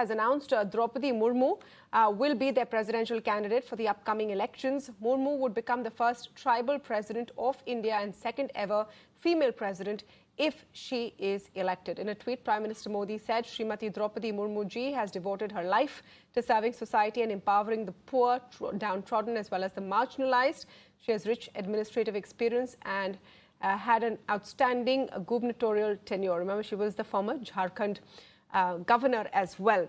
has announced Draupadi Murmu will be their presidential candidate for the upcoming elections. Murmu would become the first tribal president of India and second ever female president if she is elected. In a tweet, Prime Minister Modi said Srimati Draupadi Murmu ji has devoted her life to serving society and empowering the poor, downtrodden as well as the marginalized. She has rich administrative experience and had an outstanding gubernatorial tenure. Remember, she was the former Jharkhand governor as well.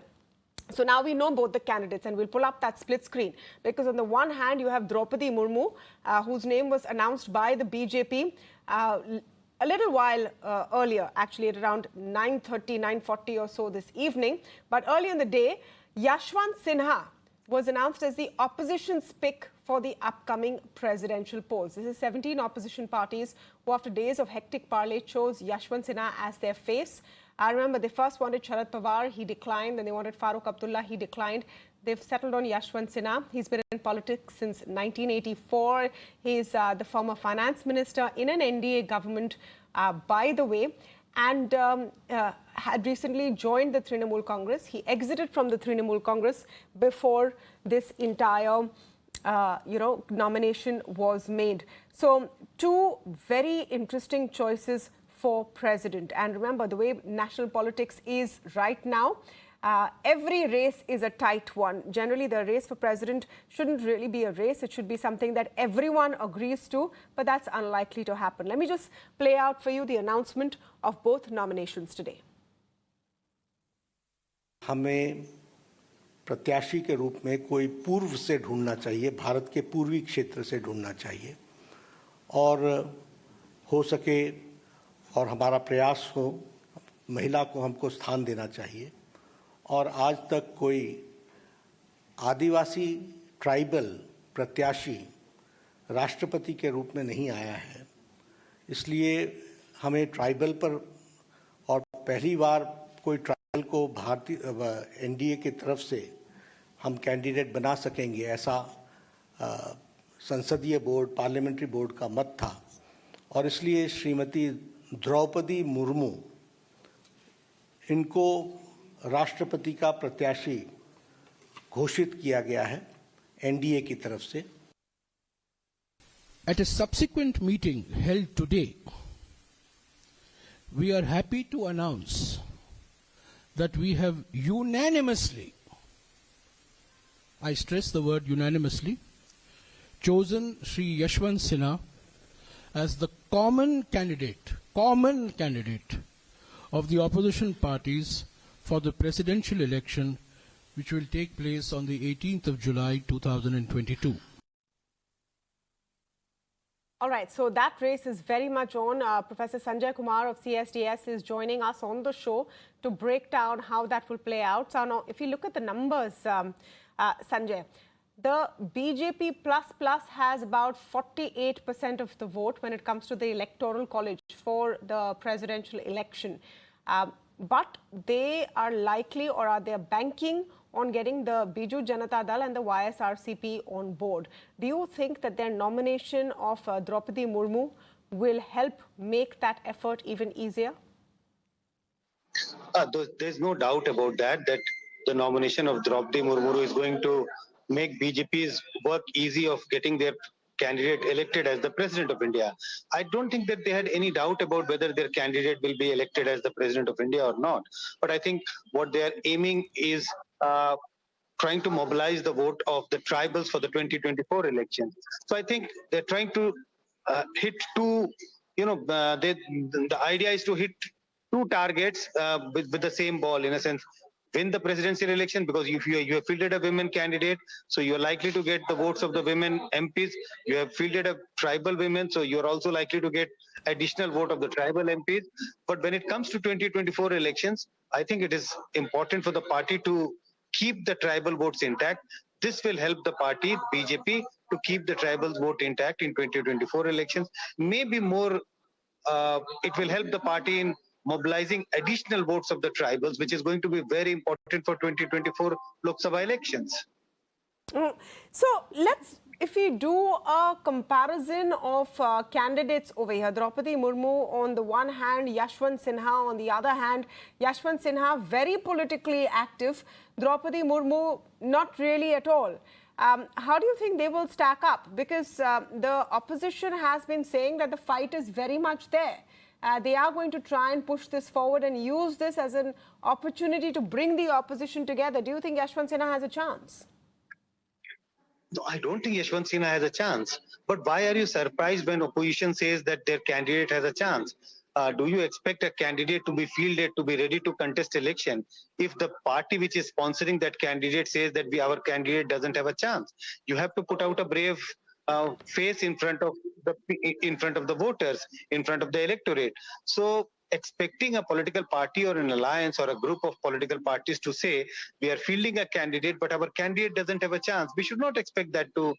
So now we know both the candidates, and we'll pull up that split screen, because on the one hand you have Draupadi Murmu, whose name was announced by the BJP a little while earlier, actually at around 9:30, 9:40 or so this evening. But early in the day, Yashwant Sinha was announced as the opposition's pick for the upcoming presidential polls. This is 17 opposition parties who, after days of hectic parley, chose Yashwant Sinha as their face. I remember they first wanted Sharad Pawar, he declined. Then they wanted Farooq Abdullah, he declined. They've settled on Yashwant Sinha. He's been in politics since 1984. He's the former finance minister in an NDA government, by the way, and had recently joined the Trinamool Congress. He exited from the Trinamool Congress before this entire nomination was made. So two very interesting choices for president. And remember, the way national politics is right now, every race is a tight one. Generally, the race for president shouldn't really be a race. It should be something that everyone agrees to, but that's unlikely to happen. Let me just play out for you the announcement of both nominations today. हमें प्रत्याशी के रूप में कोई पूर्व से ढूंढना चाहिए, भारत के पूर्वी क्षेत्र से ढूंढना चाहिए, और हो सके और हमारा प्रयास हो महिला को हमको स्थान देना चाहिए। और आज तक कोई आदिवासी ट्राइबल प्रत्याशी राष्ट्रपति के रूप में नहीं आया है, इसलिए हमें ट्राइबल पर, और पहली बार कोई ट्राइबल को भारतीय एनडीए की तरफ से हम कैंडिडेट बना सकेंगे, ऐसा संसदीय बोर्ड, पार्लियामेंट्री बोर्ड का मत था। और इसलिए श्रीमती द्रौपदी मुर्मू, इनको राष्ट्रपति का प्रत्याशी घोषित किया गया है एनडीए की तरफ से। At a subsequent meeting held today, we are happy to announce that we have unanimously, I stress the word unanimously, chosen Shri Yashwant Sinha as the common candidate of the opposition parties for the presidential election, which will take place on the 18th of July 2022. All right, so that race is very much on. Professor Sanjay Kumar of CSDS is joining us on the show to break down how that will play out. So now, if you look at the numbers, Sanjay, the BJP plus has about 48% of the vote when it comes to the electoral college for the presidential election. But they are likely, or are they banking on getting the Biju Janata Dal and the YSRCP on board? Do you think that their nomination of Draupadi Murmu will help make that effort even easier? There's no doubt about that the nomination of Draupadi Murmu is going to make BJP's work easy of getting their candidate elected as the president of India. I don't think that they had any doubt about whether their candidate will be elected as the president of India or not. But I think what they are aiming is trying to mobilize the vote of the tribals for the 2024 election. So I think they're trying to hit two, the idea is to hit two targets with the same ball, in a sense. Win the presidential election, because if you have fielded a women candidate, so you're likely to get the votes of the women MPs. You have fielded a tribal women, so you're also likely to get additional vote of the tribal MPs. But when it comes to 2024 elections, I think it is important for the party to keep the tribal votes intact. This will help the party, BJP, to keep the tribal vote intact in 2024 elections. Maybe more, it will help the party in mobilizing additional votes of the tribals, which is going to be very important for 2024 Lok Sabha elections. So let's if we do a comparison of candidates over here, Draupadi Murmu on the one hand, Yashwant Sinha on the other hand, Yashwant Sinha very politically active, Draupadi Murmu not really at all. How do you think they will stack up? Because the opposition has been saying that the fight is very much there. They are going to try and push this forward and use this as an opportunity to bring the opposition together. Do you think Yashwant Sinha has a chance? No, I don't think Yashwant Sinha has a chance. But why are you surprised when opposition says that their candidate has a chance? Do you expect a candidate to be fielded, to be ready to contest election, if the party which is sponsoring that candidate says that our candidate doesn't have a chance? You have to put out a brave face in front of the voters, in front of the electorate. So expecting a political party or an alliance or a group of political parties to say we are fielding a candidate but our candidate doesn't have a chance, we should not expect that to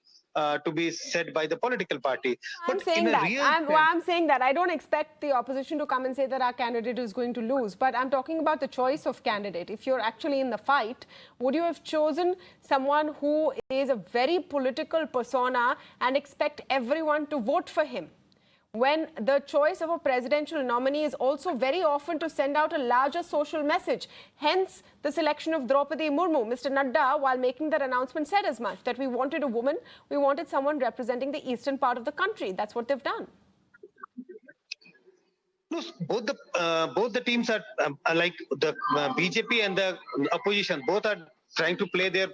be said by the political party. I'm saying that. I don't expect the opposition to come and say that our candidate is going to lose. But I'm talking about the choice of candidate. If you're actually in the fight, would you have chosen someone who is a very political persona and expect everyone to vote for him, when the choice of a presidential nominee is also very often to send out a larger social message? Hence, the selection of Draupadi Murmu. Mr. Nadda, while making that announcement, said as much, that we wanted a woman, we wanted someone representing the eastern part of the country. That's what they've done. No, both the teams are like the BJP and the opposition. Both are trying to play their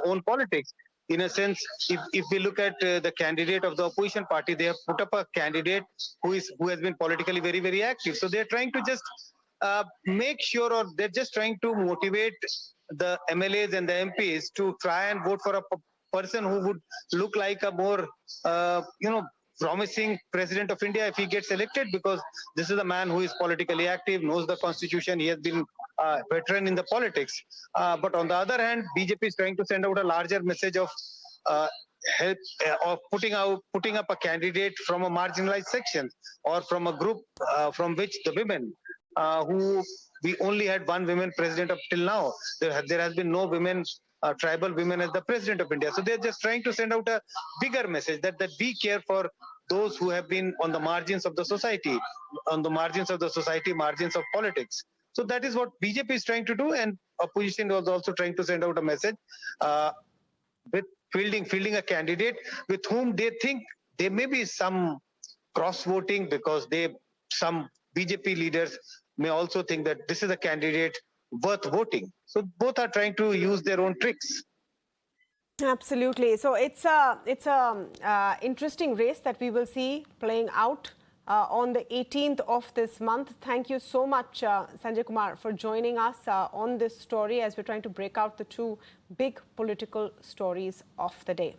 own politics. In a sense, if we look at the candidate of the opposition party, they have put up a candidate who has been politically very, very active. So they're trying to just make sure, or they're just trying to motivate the MLAs and the MPs to try and vote for a person who would look like a more, promising president of India if he gets elected, because this is a man who is politically active, knows the constitution, he has been a veteran in the politics. But on the other hand, BJP is trying to send out a larger message of help of putting up a candidate from a marginalized section or from a group from which the women who we only had one women president up till now. There has been no women, tribal women as the president of India. So they're just trying to send out a bigger message that we care for those who have been on the margins of the society, margins of politics. So that is what BJP is trying to do, and opposition was also trying to send out a message with fielding a candidate with whom they think there may be some cross-voting, because some BJP leaders may also think that this is a candidate worth voting. So both are trying to use their own tricks. Absolutely. So it's a interesting race that we will see playing out on the 18th of this month. Thank you so much, Sanjay Kumar, for joining us on this story as we're trying to break out the two big political stories of the day.